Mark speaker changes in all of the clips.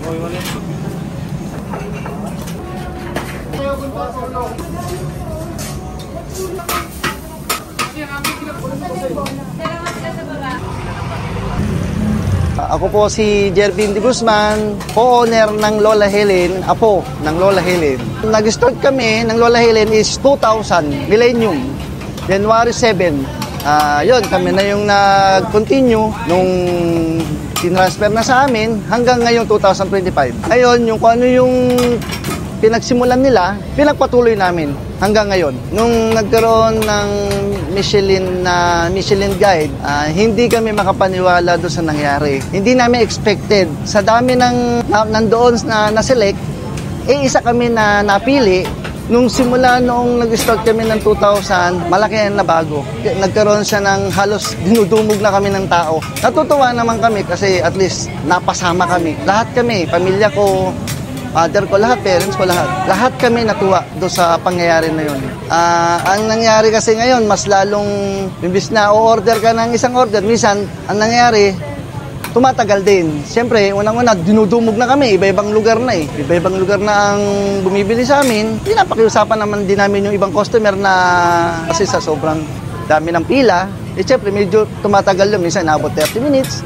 Speaker 1: Ako po si Jervin de Guzman, co-owner ng Lola Helen, apo ng Lola Helen. Nag-start kami ng Lola Helen is 2000, millennium, January 7. Yun, kami na yung nag-continue nung tinransfer na sa amin hanggang ngayong 2025. Ngayon, yung kung ano yung pinagsimulan nila, pinagpatuloy namin hanggang ngayon. Nung nagkaroon ng Michelin Guide, hindi kami makapaniwala doon sa nangyari. Hindi namin expected. Sa dami ng nandoon na na-select, isa kami na napili. Nung simula noong nag-start kami ng 2000, malaki na bago. Nagkaroon siya ng halos dinudumog na kami ng tao. Natutuwa naman kami kasi at least napasama kami. Lahat kami, pamilya ko, father ko, lahat, parents ko, lahat. Lahat kami natuwa doon sa pangyayari na yun. Ang nangyari kasi ngayon, mas lalong, imbis na o-order ka ng isang order, minsan, ang nangyari, tumatagal din. Siyempre, unang-una, dinudumog na kami, iba-ibang lugar na eh. Iba-ibang lugar na ang bumibili sa amin. Pinapakiusapan naman din namin yung ibang customer na kasi sa sobrang dami ng pila, siyempre, medyo tumatagal yun. Minsan, naabot 30 minutes,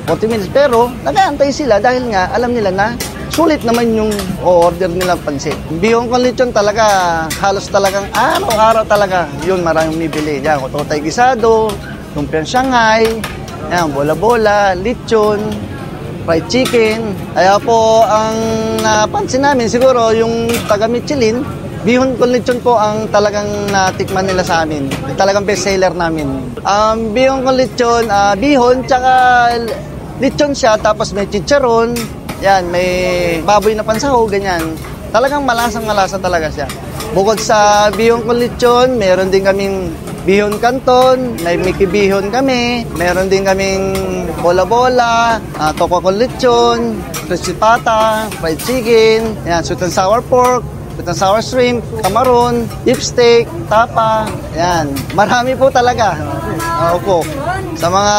Speaker 1: 40 minutes. Pero, nag-aantay sila dahil nga, alam nila na, sulit naman yung order nilang pansit. Bihon con lechon talaga, halos talagang araw-araw talaga. Yun, maraming bibili. Yan, ototay gisado, lumpiang Shanghai, yan, bola-bola, lechon, fried chicken. Kaya po, ang napansin namin siguro, yung taga Michelin, bihon con lechon po ang talagang natikman nila sa amin. Talagang best seller namin. Bihon con lechon, bihon, tsaka lechon siya, tapos may chicharon. Yan, may baboy na pansaho, ganyan. Talagang malasang-malasa talaga siya. Bukod sa bihon con lechon, meron din kaming bihon canton, may Mickey bihon kami, meron din kaming bola-bola, toko con lechon, crispy pata, fried chicken, yan, sweet and sour pork, sweet and sour shrimp, kamaron, beef steak, tapa, yan. Marami po talaga. Opo. Sa mga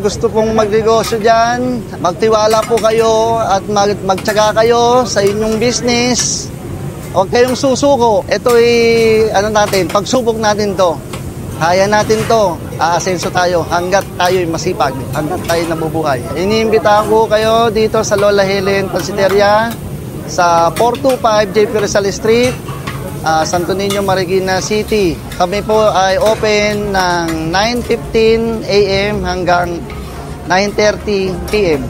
Speaker 1: gusto pong magnegosyo dyan, magtiwala po kayo at magtyaga kayo sa inyong business. Huwag kayong susuko. Ito ay, pagsubok natin to. Kaya natin to. Aasenso tayo hanggat tayo'y masipag, hanggat tayo nabubuhay. Iniimbitahan ko kayo dito sa Lola Helen Pansiteria sa 425 JP Rizal Street, Santo Niño, Marikina City. Kami po ay open ng 9:15 AM hanggang 9:30 PM.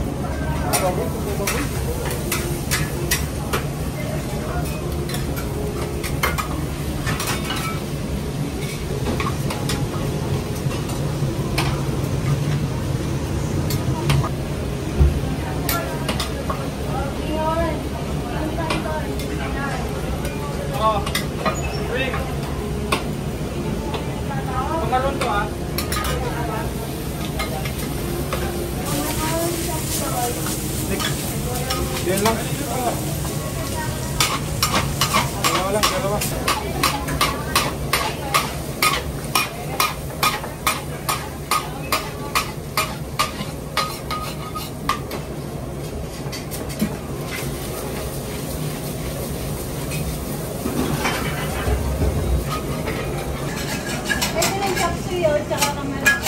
Speaker 2: Yan lang. Dalawa lang, dalawa.
Speaker 3: Pwede ng kapsuyo, tsaka kamalas.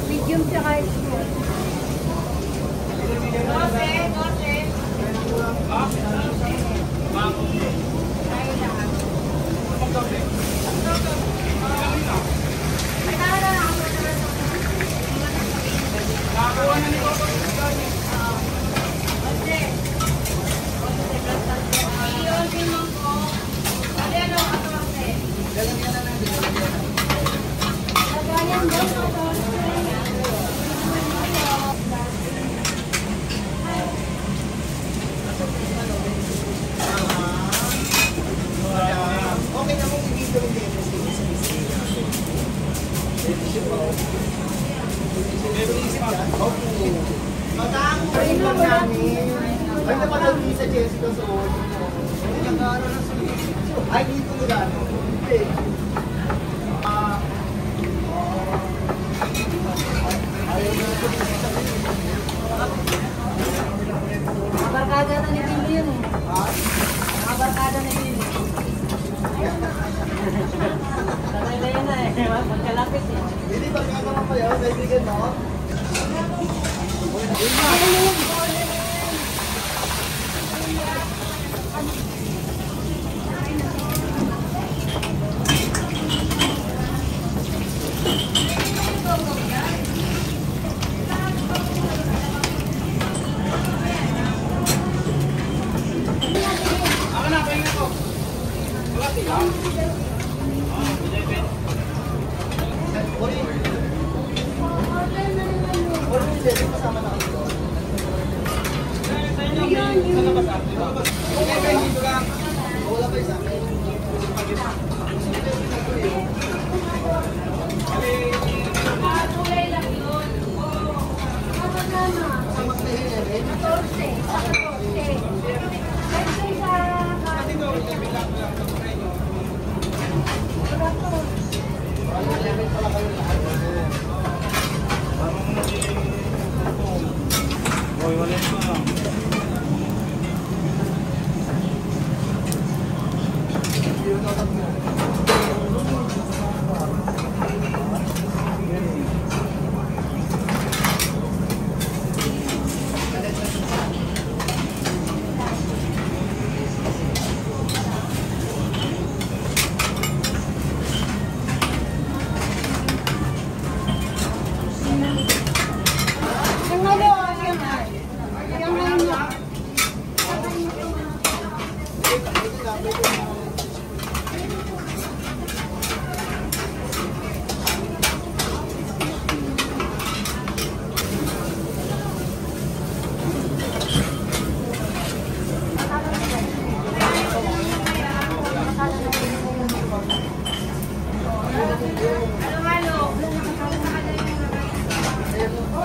Speaker 3: Medium tsaka small.
Speaker 1: Ay, napakagli sa Jessica sa ay, dito nila. Hindi.
Speaker 3: Barkada na ni Billy yun eh. Barkada na ni Billy. Sanay na yun eh. Magkalapit eh.
Speaker 1: Hindi, barkada mo pa yun. Kaibigan mo.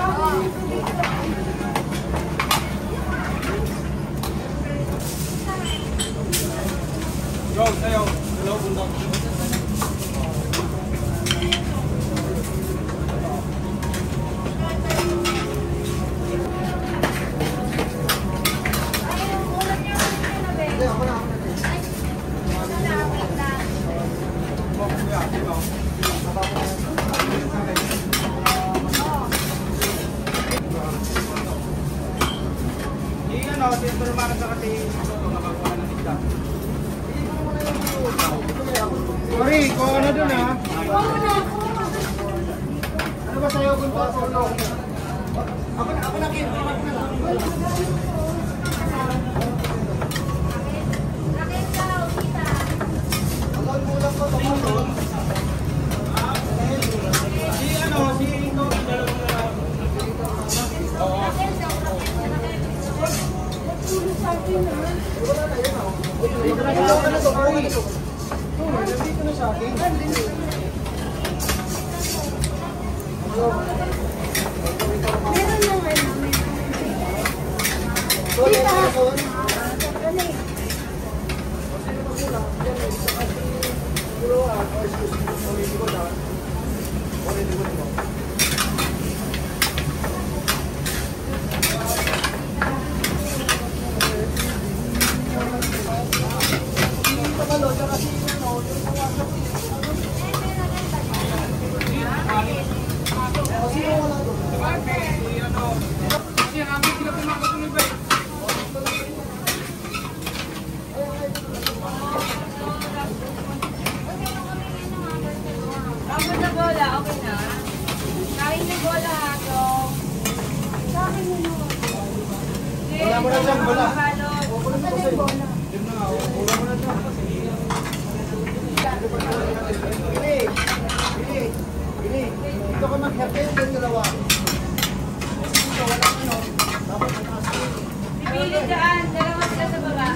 Speaker 2: Yo, sayo. Hello, bundok. Sorry, kung ano dun ha? Ano ba sa'yo kung patulo? Ako na kin. Wala mo na dyan, wala. Ito ko mag-happy yung dalawa.
Speaker 3: Pipili dyan, dalawa sila sa baba.